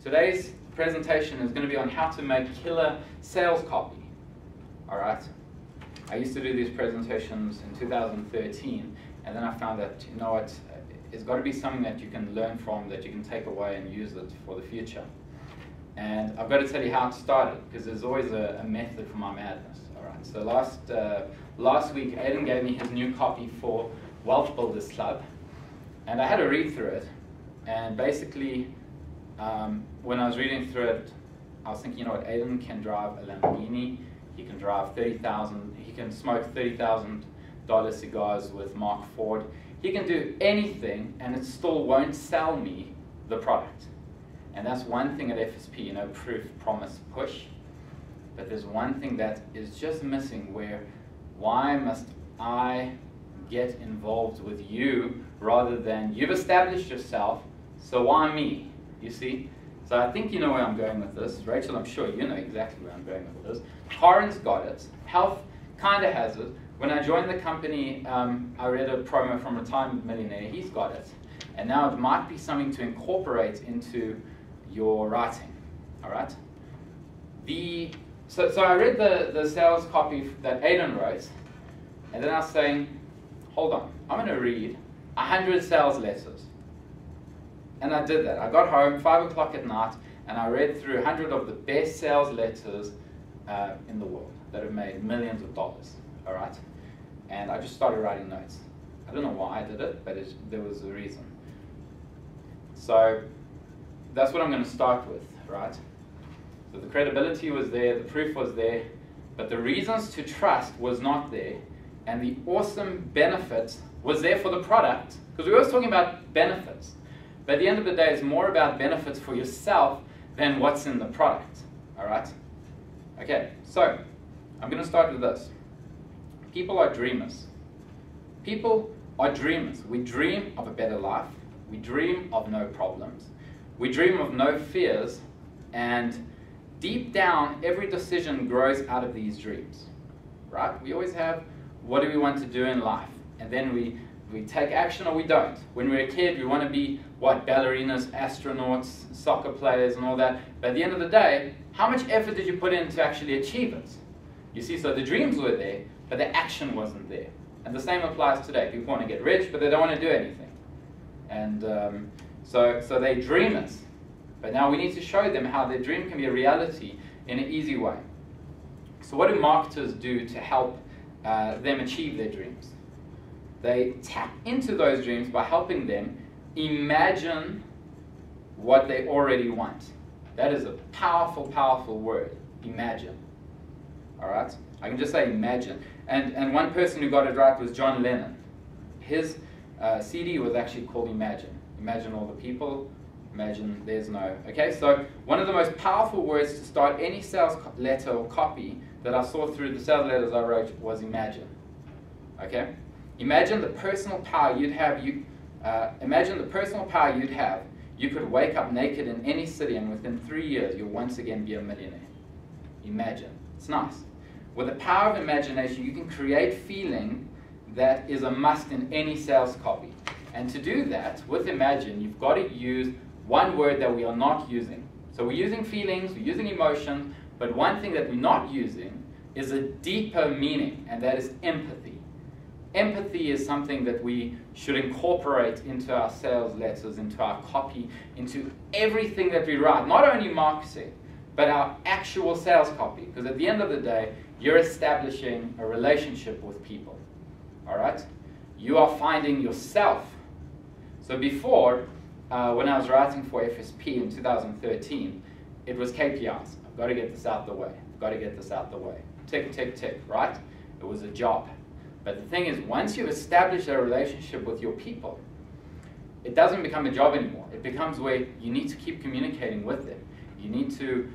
Today's presentation is going to be on how to make killer sales copy. Alright? I used to do these presentations in 2013, and then I found that, you know what, it's got to be something that you can learn from, that you can take away and use it for the future. And I've got to tell you how it started, because there's always a method for my madness. Alright, so last week Aidan gave me his new copy for Wealth Builders Club, and I had to read through it. And basically, when I was reading through it, I was thinking, you know what, Aidan can drive a Lamborghini, he can drive he can smoke $30,000 cigars with Mark Ford. He can do anything, and it still won't sell me the product. And that's one thing at FSP, you know, proof, promise, push. But there's one thing that is just missing, where why must I get involved with you rather than you've established yourself, so why me? You see? So I think you know where I'm going with this. Rachel, I'm sure you know exactly where I'm going with this. Corin's got it. Health kind of has it. When I joined the company, I read a promo from Retirement Millionaire. He's got it. And now it might be something to incorporate into your writing. All right? So I read the sales copy that Aidan wrote, and then I was saying, hold on, I'm going to read 100 sales letters. And I did that. I got home 5 o'clock at night, and I read through 100 of the best sales letters in the world that have made millions of dollars. All right? And I just started writing notes. I don't know why I did it, but there was a reason. So that's what I'm going to start with, right? So the credibility was there, the proof was there, but the reasons to trust was not there, and the awesome benefit was there for the product, because we were always talking about benefits. But at the end of the day, it's more about benefits for yourself than what's in the product, all right? Okay, so I'm going to start with this. People are dreamers. People are dreamers. We dream of a better life. We dream of no problems. We dream of no fears. And deep down, every decision grows out of these dreams, right? We always have, what do we want to do in life? And then we take action or we don't. When we're a kid, we want to be, what, ballerinas, astronauts, soccer players and all that. But at the end of the day, how much effort did you put in to actually achieve it? You see, so the dreams were there, but the action wasn't there. And the same applies today. People want to get rich, but they don't want to do anything. And so they dream it. But now we need to show them how their dream can be a reality in an easy way. So what do marketers do to help them achieve their dreams? They tap into those dreams by helping them imagine what they already want. That is a powerful, powerful word, imagine. All right? I can just say imagine. And one person who got it right was John Lennon. His CD was actually called Imagine. Imagine all the people, imagine there's no. Okay, so one of the most powerful words to start any sales letter or copy that I saw through the sales letters I wrote was imagine. Okay? Imagine the personal power you'd have. Imagine the personal power you'd have. You could wake up naked in any city, and within 3 years, you'll once again be a millionaire. Imagine. It's nice. With the power of imagination, you can create feeling that is a must in any sales copy. And to do that, with imagine, you've got to use one word that we are not using. So we're using feelings, we're using emotion, but one thing that we're not using is a deeper meaning, and that is empathy. Empathy is something that we should incorporate into our sales letters, into our copy, into everything that we write. Not only marketing, but our actual sales copy. Because at the end of the day, you're establishing a relationship with people. All right? You are finding yourself. So before, when I was writing for FSP in 2013, it was KPIs. I've got to get this out the way. I've got to get this out the way. Tick, tick, tick, right? It was a job. But the thing is, once you've established a relationship with your people, it doesn't become a job anymore. It becomes where you need to keep communicating with them. You need to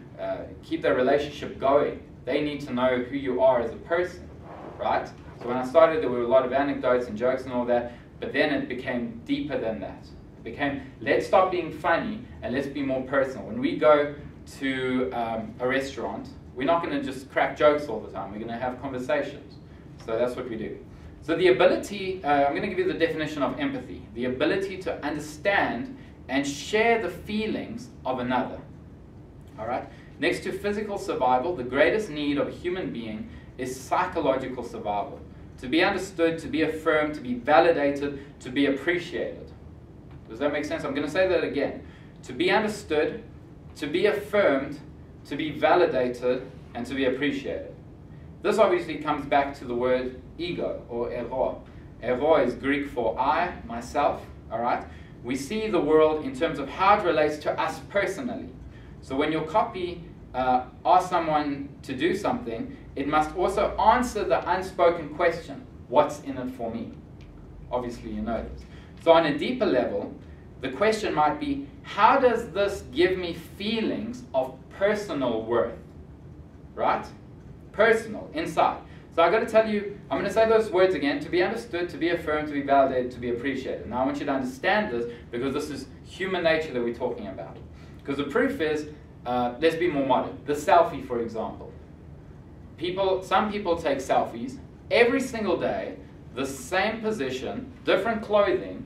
keep the relationship going. They need to know who you are as a person, right? So when I started, there were a lot of anecdotes and jokes and all that, but then it became deeper than that. It became, let's stop being funny and let's be more personal. When we go to a restaurant, we're not going to just crack jokes all the time. We're going to have conversations. So that's what we do. So the ability, I'm going to give you the definition of empathy. The ability to understand and share the feelings of another. All right? Next to physical survival, the greatest need of a human being is psychological survival. To be understood, to be affirmed, to be validated, to be appreciated. Does that make sense? I'm going to say that again. To be understood, to be affirmed, to be validated, and to be appreciated. This obviously comes back to the word ego, or ego. Ego is Greek for I, myself, all right? We see the world in terms of how it relates to us personally. So when your copy asks someone to do something, it must also answer the unspoken question, what's in it for me? Obviously you know this. So on a deeper level, the question might be, how does this give me feelings of personal worth? Right? Personal, inside. So I've got to tell you, I'm going to say those words again: to be understood, to be affirmed, to be validated, to be appreciated. Now I want you to understand this, because this is human nature that we're talking about. Because the proof is, let's be more modern. The selfie, for example. Some people take selfies every single day, the same position, different clothing,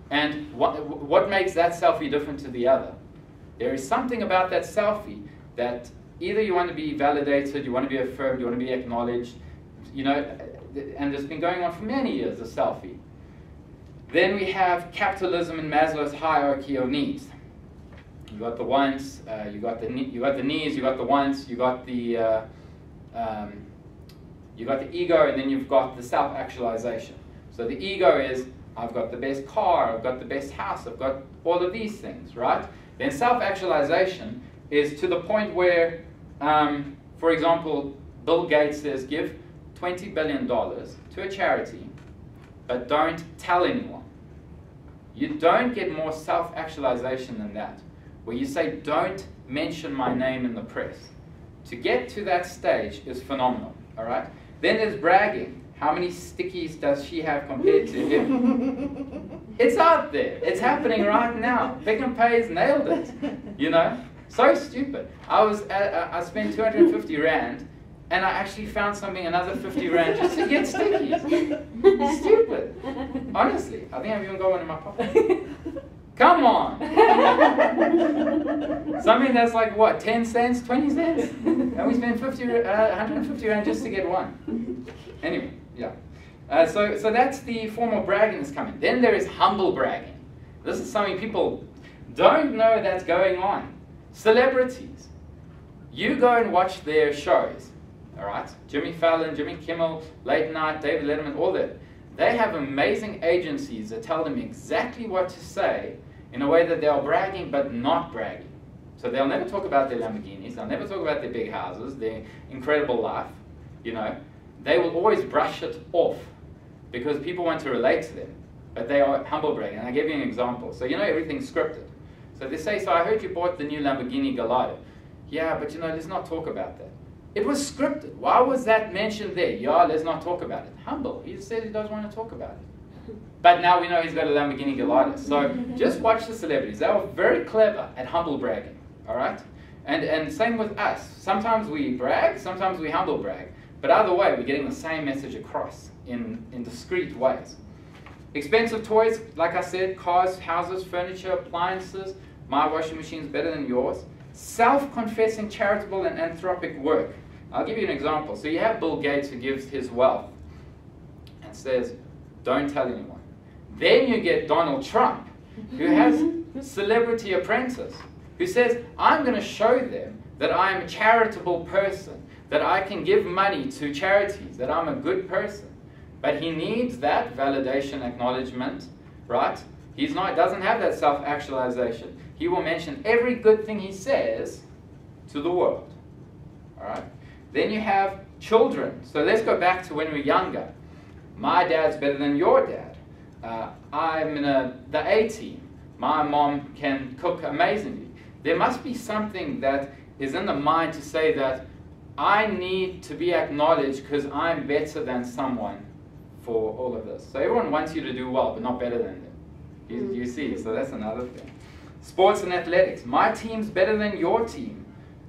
and what makes that selfie different to the other? There is something about that selfie that either you want to be validated, you want to be affirmed, you want to be acknowledged, you know, and it's been going on for many years, the selfie. Then we have capitalism and Maslow's hierarchy of needs. You got the wants, you got the needs, you got the wants, you got the ego, and then you've got the self-actualization. So the ego is, I've got the best car, I've got the best house, I've got all of these things, right? Then self-actualization is to the point where, for example, Bill Gates says, give $20 billion to a charity, but don't tell anyone. You don't get more self-actualization than that, where you say, don't mention my name in the press. To get to that stage is phenomenal, all right? Then there's bragging. How many stickies does she have compared to him? It's out there. It's happening right now. Pick and Pay's nailed it, you know? So stupid. I spent 250 Rand, and I actually found another 50 Rand just to get stickies. Stupid. Honestly, I think I've even got one in my pocket. Come on! Something that's like, what, 10 cents, 20 cents? And we spend 150 Rand just to get one. Anyway, yeah. So that's the form of bragging that's coming. Then there is humble bragging. This is something people don't know that's going on. Celebrities. You go and watch their shows, all right? Jimmy Fallon, Jimmy Kimmel, Late Night, David Letterman, all that. They have amazing agencies that tell them exactly what to say in a way that they are bragging but not bragging. So they'll never talk about their Lamborghinis, they'll never talk about their big houses, their incredible life, you know. They will always brush it off because people want to relate to them, but they are humble bragging. And I gave you an example. So you know everything's scripted. So they say, so I heard you bought the new Lamborghini Gallardo. Yeah, but you know, let's not talk about that. It was scripted. Why was that mentioned there? Yeah, let's not talk about it. Humble. He said he doesn't want to talk about it. But now we know he's got a Lamborghini Gallardo. So just watch the celebrities. They are very clever at humble bragging. All right? And same with us. Sometimes we brag, sometimes we humble brag. But either way, we're getting the same message across in discreet ways. Expensive toys, like I said, cars, houses, furniture, appliances. My washing machine's better than yours. Self-confessing charitable and anthropic work. I'll give you an example. So you have Bill Gates who gives his wealth and says, don't tell anyone. Then you get Donald Trump, who has Celebrity Apprentice, who says, I'm going to show them that I am a charitable person, that I can give money to charities, that I'm a good person. But he needs that validation, acknowledgement, right? Doesn't have that self-actualization. He will mention every good thing he says to the world. All right? Then you have children. So let's go back to when we were younger. My dad's better than your dad. I'm in the A team. My mom can cook amazingly. There must be something that is in the mind to say that I need to be acknowledged because I'm better than someone for all of this. So everyone wants you to do well, but not better than them. You see, so that's another thing. Sports and athletics. My team's better than your team.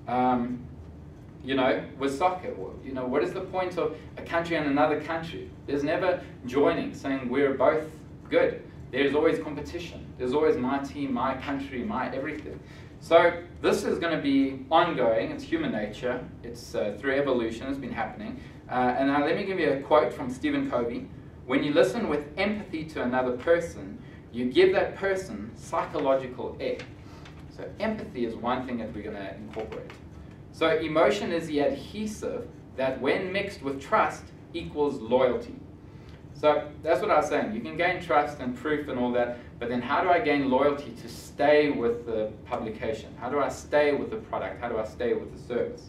You know, with soccer, you know, what is the point of a country and another country? There's never joining, saying we're both good. There's always competition. There's always my team, my country, my everything. So this is going to be ongoing. It's human nature. It's through evolution. It's been happening. And now let me give you a quote from Stephen Covey. When you listen with empathy to another person, you give that person psychological air. So empathy is one thing that we're going to incorporate. So emotion is the adhesive that when mixed with trust equals loyalty. So that's what I was saying. You can gain trust and proof and all that, but then how do I gain loyalty to stay with the publication? How do I stay with the product? How do I stay with the service?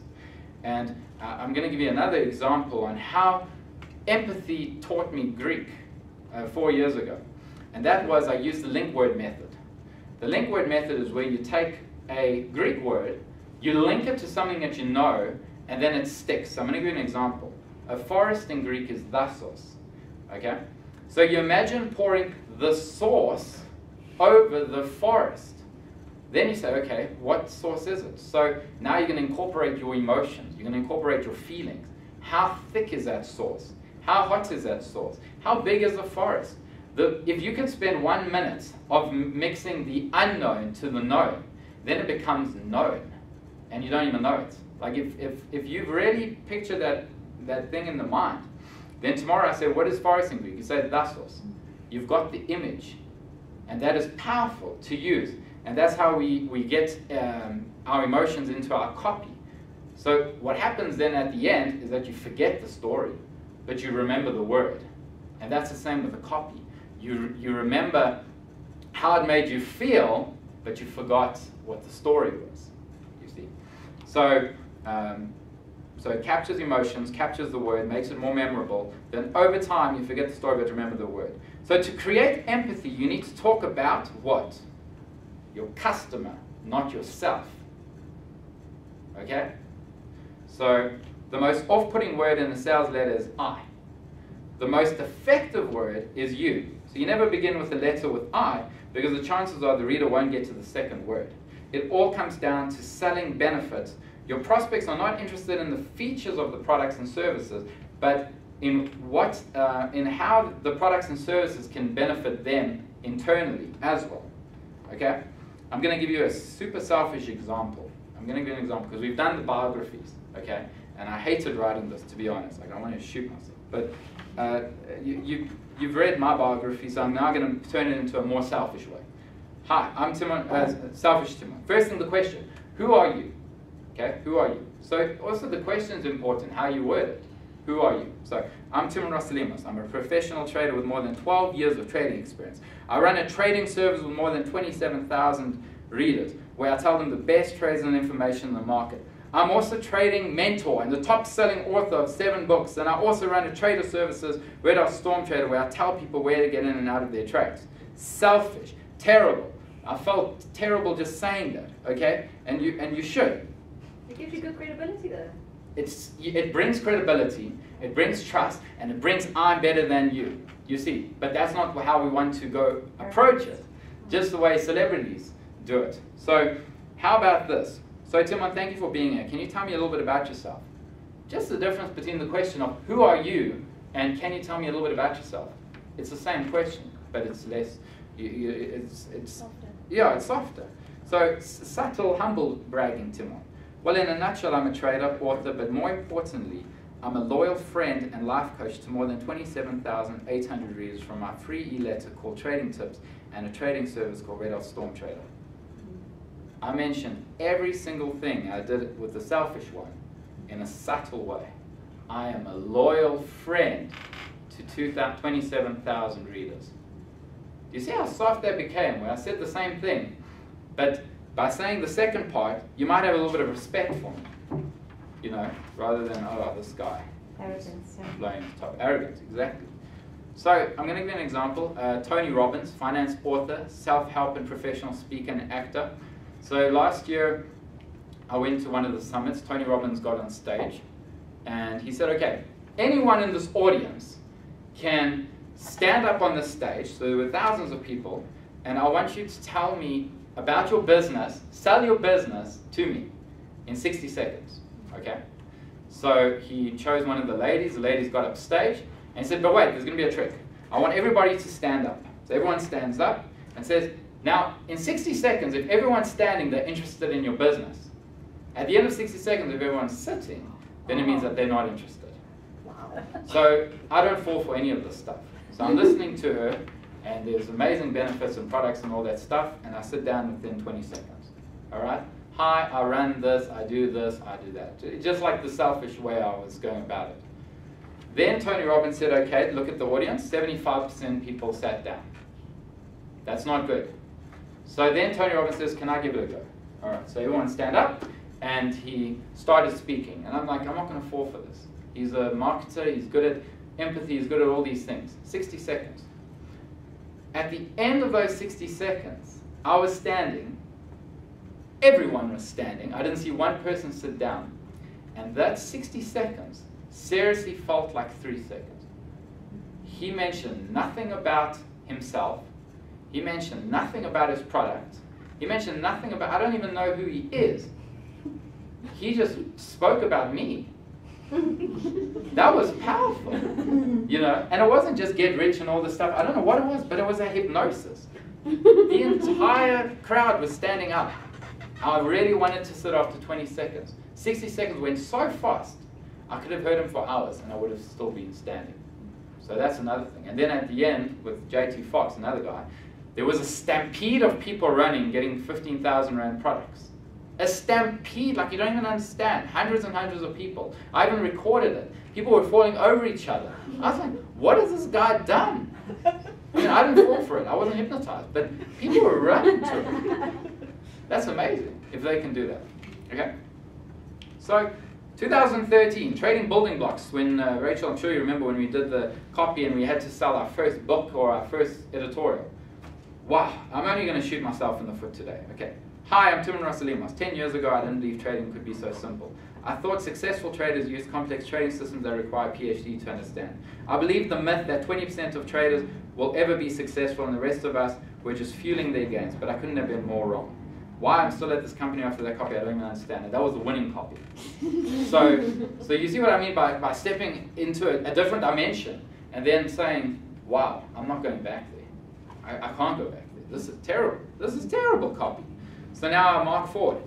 And I'm going to give you another example on how empathy taught me Greek 4 years ago. And that was I used the link word method. The link word method is where you take a Greek word, you link it to something that you know, and then it sticks. So I'm going to give you an example. A forest in Greek is dasos. Okay? So you imagine pouring the sauce over the forest. Then you say, okay, what sauce is it? So now you're going to incorporate your emotions. You're going to incorporate your feelings. How thick is that sauce? How hot is that sauce? How big is the forest? If you can spend 1 minute of mixing the unknown to the known, then it becomes known, and you don't even know it. Like if you've really pictured that thing in the mind, then tomorrow I say, what is forest in Greek? You say dasos. You've got the image, and that is powerful to use, and that's how we get our emotions into our copy. So what happens then at the end is that you forget the story, but you remember the word, and that's the same with the copy. You remember how it made you feel, but you forgot what the story was, you see. So, so it captures emotions, captures the word, makes it more memorable. Then over time, you forget the story, but remember the word. So to create empathy, you need to talk about what? Your customer, not yourself. Okay? So the most off-putting word in the sales letter is I. The most effective word is you. So you never begin with a letter with I, because the chances are the reader won't get to the second word. It all comes down to selling benefits. Your prospects are not interested in the features of the products and services, but in how the products and services can benefit them internally as well. Okay? I'm going to give you a super selfish example. I'm going to give you an example because we've done the biographies, okay? And I hated writing this, to be honest. Like, I want to shoot myself. But you've read my biography, so I'm now going to turn it into a more selfish way. Hi, I'm Timon, selfish Timon. First thing, the question, who are you? Okay, who are you? So also the question is important, how you word it. Who are you? So I'm Timon Rossolimos. I'm a professional trader with more than 12 years of trading experience. I run a trading service with more than 27,000 readers, where I tell them the best trades and information in the market. I'm also a trading mentor and the top-selling author of 7 books, and I also run a trader services, Red Hot Storm Trader, where I tell people where to get in and out of their trades. Selfish, terrible. I felt terrible just saying that, okay? And you should. It gives you good credibility, though. It brings credibility, it brings trust, and it brings I'm better than you. You see, but that's not how we want to go approach it. Just the way celebrities do it. So, how about this? So, Timon, thank you for being here. Can you tell me a little bit about yourself? Just the difference between the question of who are you and can you tell me a little bit about yourself? It's the same question, but it's less. It's Softer. Yeah, it's softer. So, subtle, humble bragging, Timon. Well, in a nutshell, I'm a trader, author, but more importantly, I'm a loyal friend and life coach to more than 27,800 readers from my free e-letter called Trading Tips and a trading service called Red Hot Storm Trader. I mentioned every single thing I did with the selfish one in a subtle way. I am a loyal friend to 27,000 readers. Do you see how soft that became when I said the same thing? But by saying the second part, you might have a little bit of respect for me, you know, rather than, oh, this guy. Arrogance, yeah. Blowing his top. Arrogance, exactly. So I'm going to give you an example. Tony Robbins, finance author, self-help and professional speaker and actor. So last year, I went to one of the summits. Tony Robbins got on stage, and he said, okay, anyone in this audience can stand up on this stage, so there were thousands of people, and I want you to tell me about your business, sell your business to me in 60 seconds, okay? So he chose one of the ladies got up stage, and he said, but wait, there's going to be a trick. I want everybody to stand up. So everyone stands up and says, Now, in 60 seconds, if everyone's standing, they're interested in your business. At the end of 60 seconds, if everyone's sitting, then it means that they're not interested. Wow. So I don't fall for any of this stuff. So I'm listening to her, and there's amazing benefits and products and all that stuff, and I sit down within 20 seconds. All right? Hi, I run this, I do that. Just like the selfish way I was going about it. Then Tony Robbins said, okay, look at the audience. 75% people sat down. That's not good. So then Tony Robbins says, can I give it a go? All right, so everyone stand up, and he started speaking. And I'm like, I'm not going to fall for this. He's a marketer, he's good at empathy, he's good at all these things. 60 seconds. At the end of those 60 seconds, I was standing. Everyone was standing. I didn't see one person sit down. And that 60 seconds seriously felt like 3 seconds. He mentioned nothing about himself. He mentioned nothing about his product. He mentioned nothing about, I don't even know who he is. He just spoke about me. That was powerful, you know, and it wasn't just get rich and all this stuff. I don't know what it was, but it was a hypnosis. The entire crowd was standing up. I really wanted to sit after 20 seconds. 60 seconds went so fast, I could have heard him for hours and I would have still been standing. So that's another thing. And then at the end, with JT Fox, another guy, there was a stampede of people running, getting 15,000 Rand products. A stampede, like you don't even understand. Hundreds and hundreds of people. I even recorded it. People were falling over each other. I was like, what has this guy done? I mean, I didn't fall for it. I wasn't hypnotized. But people were running to it. That's amazing, if they can do that. Okay? So, 2013, Trading Building Blocks. When, Rachel, I'm sure you remember when we did the copy and we had to sell our first book or our first editorial. Wow, I'm only going to shoot myself in the foot today. Okay. Hi, I'm Timon Rossolimos. 10 years ago, I didn't believe trading could be so simple. I thought successful traders used complex trading systems that require a PhD to understand. I believed the myth that 20% of traders will ever be successful and the rest of us were just fueling their gains, but I couldn't have been more wrong. Why I'm still at this company after that copy, I don't even understand it. That was the winning copy. So you see what I mean by stepping into a different dimension and then saying, wow, I'm not going back there. I can't go back there. This is terrible. This is terrible copy. So now Mark Ford,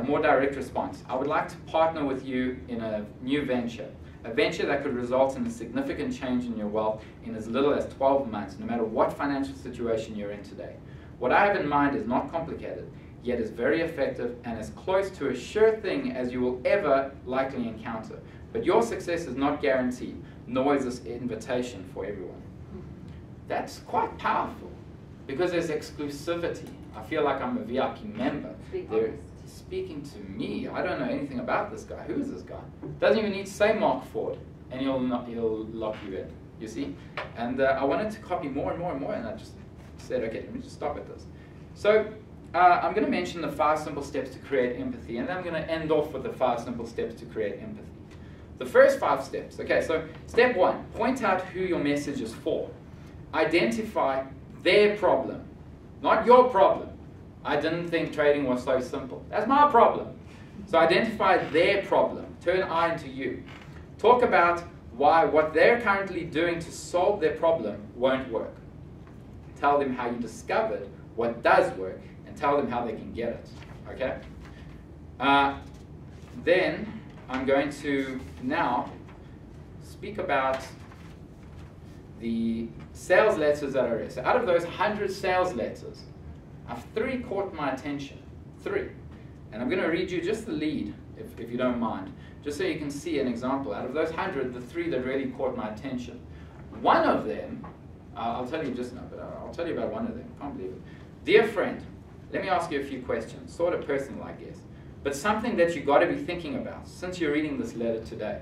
more direct response. I would like to partner with you in a new venture, a venture that could result in a significant change in your wealth in as little as 12 months, no matter what financial situation you're in today. What I have in mind is not complicated, yet is very effective and as close to a sure thing as you will ever likely encounter. But your success is not guaranteed, nor is this invitation for everyone. That's quite powerful because there's exclusivity. I feel like I'm a VIP member. They're speaking to me. I don't know anything about this guy. Who is this guy? Doesn't even need to say Mark Ford, and he'll lock you in. You see? And I wanted to copy more and more and more, and I just said, okay, let me just stop at this. So I'm going to mention the 5 simple steps to create empathy, and then I'm going to end off with the 5 simple steps to create empathy. The first 5 steps. Okay, so step 1, point out who your message is for. Identify their problem. Not your problem. I didn't think trading was so simple. That's my problem. So identify their problem. Turn I into you. Talk about why what they're currently doing to solve their problem won't work. Tell them how you discovered what does work and tell them how they can get it. Okay? Then I'm going to now speak about the sales letters that I read. So out of those 100 sales letters, 3 caught my attention. 3. And I'm going to read you just the lead, if you don't mind, just so you can see an example. Out of those 100, the 3 that really caught my attention. One of them, I'll tell you just now, but I'll tell you about one of them. I can't believe it. Dear friend, let me ask you a few questions, sort of personal, I guess, but something that you've got to be thinking about since you're reading this letter today.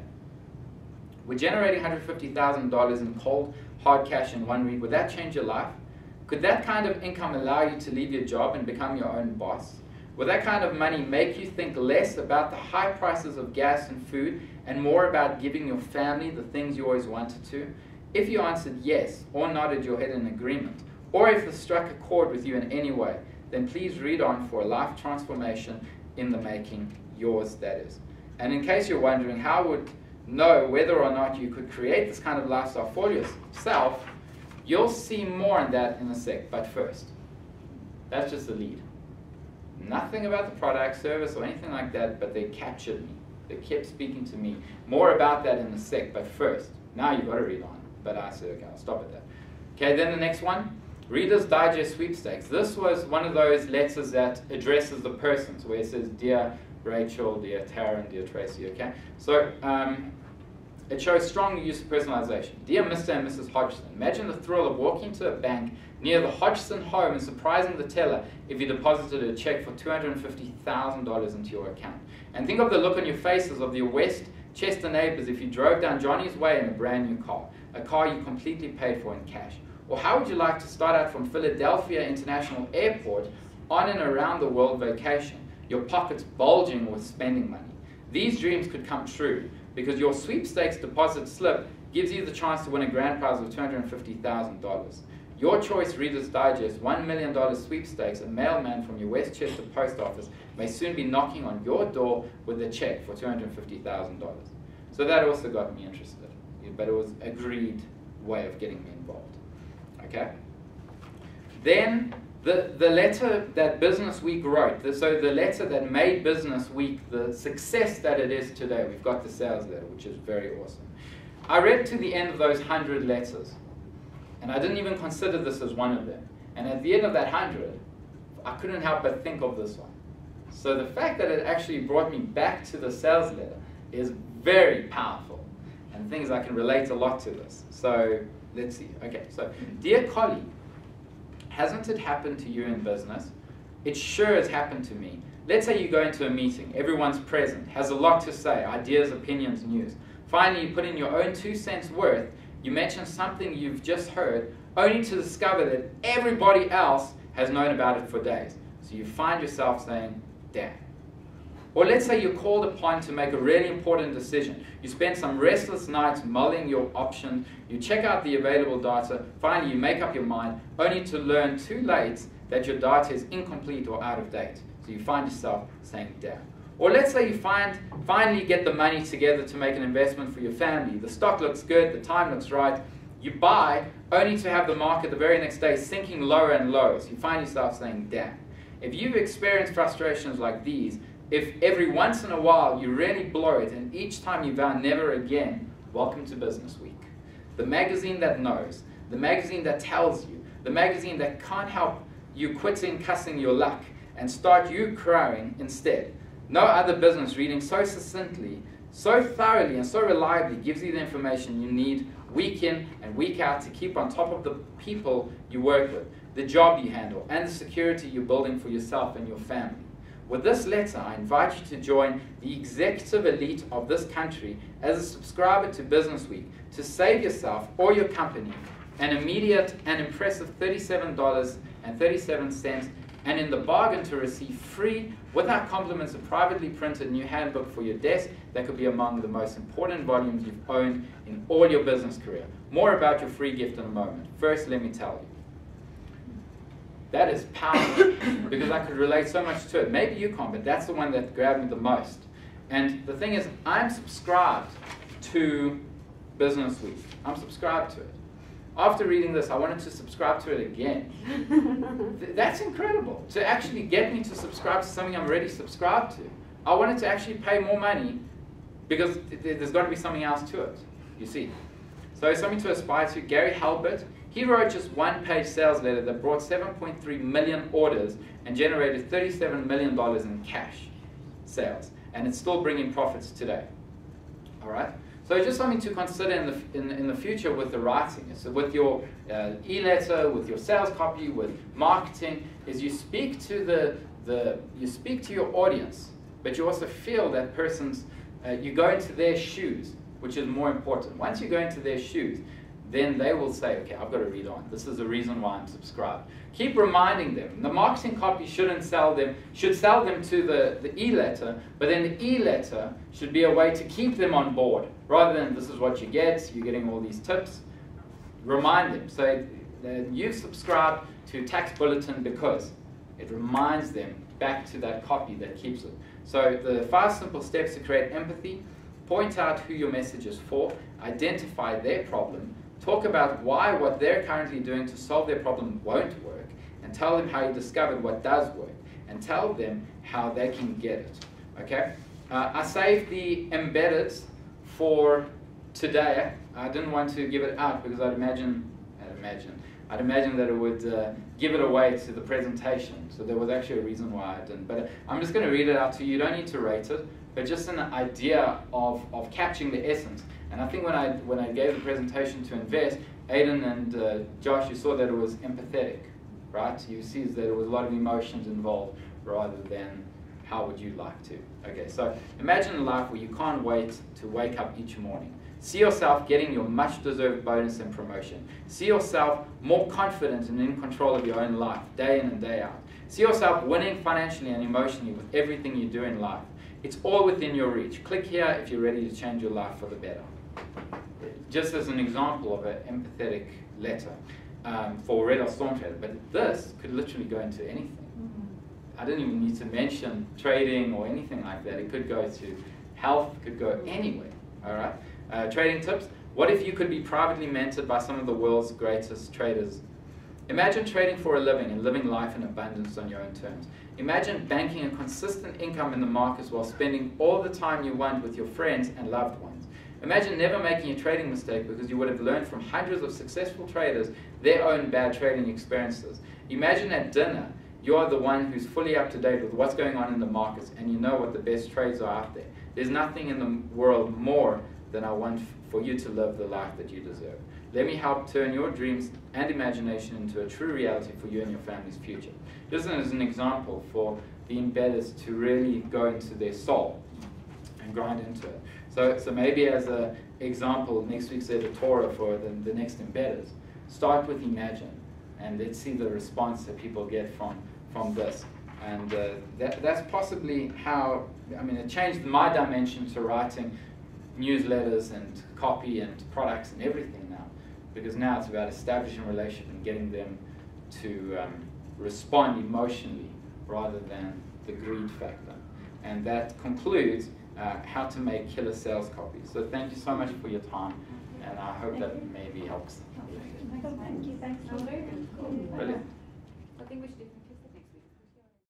We're generating $150,000 in cold, hard cash in 1 week. Would that change your life? Could that kind of income allow you to leave your job and become your own boss? Will that kind of money make you think less about the high prices of gas and food and more about giving your family the things you always wanted to? If you answered yes or nodded your head in agreement, or if this struck a chord with you in any way, then please read on for a life transformation in the making, yours that is. And in case you're wondering how I would know whether or not you could create this kind of lifestyle for yourself, you'll see more on that in a sec, but first. That's just a lead. Nothing about the product, service, or anything like that, but they captured me. They kept speaking to me. More about that in a sec, but first, now you've got to read on. But I said, okay, I'll stop at that. Okay, then the next one, Reader's Digest sweepstakes. This was one of those letters that addresses the persons, where it says, Dear Rachel, Dear Taryn, Dear Tracy, okay? So, it shows strong use of personalization. Dear Mr. and Mrs. Hodgson, imagine the thrill of walking to a bank near the Hodgson home and surprising the teller if you deposited a check for $250,000 into your account. And think of the look on your faces of your Westchester neighbors if you drove down Johnny's Way in a brand new car, a car you completely paid for in cash. Or how would you like to start out from Philadelphia International Airport on an around the world vacation, your pockets bulging with spending money? These dreams could come true, because your sweepstakes deposit slip gives you the chance to win a grand prize of $250,000. Your choice Reader's Digest $1 million sweepstakes, a mailman from your Westchester post office may soon be knocking on your door with a check for $250,000. So that also got me interested, but it was an agreed way of getting me involved. Okay? Then the letter that Business Week wrote, so the letter that made Business Week the success that it is today, we've got the sales letter, which is very awesome. I read to the end of those 100 letters, and I didn't even consider this as one of them. And at the end of that 100, I couldn't help but think of this one. So the fact that it actually brought me back to the sales letter is very powerful, and things I can relate a lot to this. So let's see. Okay, so dear colleague, hasn't it happened to you in business? It sure has happened to me. Let's say you go into a meeting, everyone's present, has a lot to say, ideas, opinions, news. Finally, you put in your own 2 cents worth, you mention something you've just heard, only to discover that everybody else has known about it for days. So you find yourself saying, damn. Or let's say you're called upon to make a really important decision. You spend some restless nights mulling your options, you check out the available data, finally you make up your mind, only to learn too late that your data is incomplete or out of date. So you find yourself saying, damn. Or let's say you finally get the money together to make an investment for your family. The stock looks good, the time looks right. You buy, only to have the market the very next day sinking lower and lower. So you find yourself saying, damn. If you've experienced frustrations like these, if every once in a while you really blow it, and each time you vow never again, welcome to Business Week. The magazine that knows, the magazine that tells you, the magazine that can't help you quitting cussing your luck and start you crowing instead. No other business reading so succinctly, so thoroughly, and so reliably gives you the information you need week in and week out to keep on top of the people you work with, the job you handle, and the security you're building for yourself and your family. With this letter, I invite you to join the executive elite of this country as a subscriber to Business Week to save yourself or your company an immediate and impressive $37.37, and in the bargain to receive free, without compliments, a privately printed new handbook for your desk that could be among the most important volumes you've owned in all your business career. More about your free gift in a moment. First, let me tell you. That is powerful because I could relate so much to it. Maybe you can't, but that's the one that grabbed me the most. And the thing is, I'm subscribed to Business Week. I'm subscribed to it. After reading this, I wanted to subscribe to it again. That's incredible. To actually get me to subscribe to something I'm already subscribed to. I wanted to actually pay more money because there's got to be something else to it, you see. So something to aspire to. Gary Halbert, he wrote just one-page sales letter that brought 7.3 million orders and generated $37 million in cash sales. And it's still bringing profits today. All right? So just something to consider in the future with the writing. So with your e-letter, with your sales copy, with marketing, is you speak to you speak to your audience, but you also feel that person's, you go into their shoes, which is more important. Once you go into their shoes, then they will say, okay, I've got to read on. This is the reason why I'm subscribed. Keep reminding them. The marketing copy should sell them to the e-letter, but then the e-letter should be a way to keep them on board, rather than this is what you get, you're getting all these tips. Remind them. So you've subscribed to Tax Bulletin because it reminds them back to that copy that keeps it. So the 5 simple steps to create empathy: point out who your message is for, identify their problem, talk about why what they're currently doing to solve their problem won't work, and tell them how you discovered what does work, and tell them how they can get it. Okay? I saved the embedded for today. I didn't want to give it out because I'd imagine that it would give it away to the presentation. So there was actually a reason why I didn't. But I'm just going to read it out to you. You don't need to rate it, but just an idea of capturing the essence. And I think when I gave the presentation to Invest, Aidan and Josh, you saw that it was empathetic, right? You see that there was a lot of emotions involved rather than how would you like to. Okay, so imagine a life where you can't wait to wake up each morning. See yourself getting your much-deserved bonus and promotion. See yourself more confident and in control of your own life, day in and day out. See yourself winning financially and emotionally with everything you do in life. It's all within your reach. Click here if you're ready to change your life for the better. Just as an example of an empathetic letter for Red or Storm Trader, but this could literally go into anything. I didn't even need to mention trading or anything like that. It could go to health, it could go anywhere. All right. Trading tips. What if you could be privately mentored by some of the world's greatest traders? Imagine trading for a living and living life in abundance on your own terms. Imagine banking a consistent income in the markets while spending all the time you want with your friends and loved ones. Imagine never making a trading mistake because you would have learned from hundreds of successful traders their own bad trading experiences. Imagine at dinner, you are the one who's fully up to date with what's going on in the markets and you know what the best trades are out there. There's nothing in the world more than I want for you to live the life that you deserve. Let me help turn your dreams and imagination into a true reality for you and your family's future. Just as an example for the embedders to really go into their soul and grind into it. So maybe as an example, next week's editorial for the next embedders, start with imagine and let's see the response that people get from this. And that's possibly how, I mean, it changed my dimension to writing newsletters and copy and products and everything now. Because now it's about establishing a relationship and getting them to respond emotionally rather than the greed factor. And that concludes how to make killer sales copies. So thank you so much for your time, and I hope that maybe helps. Thank you. Thanks. Brilliant. I think we should do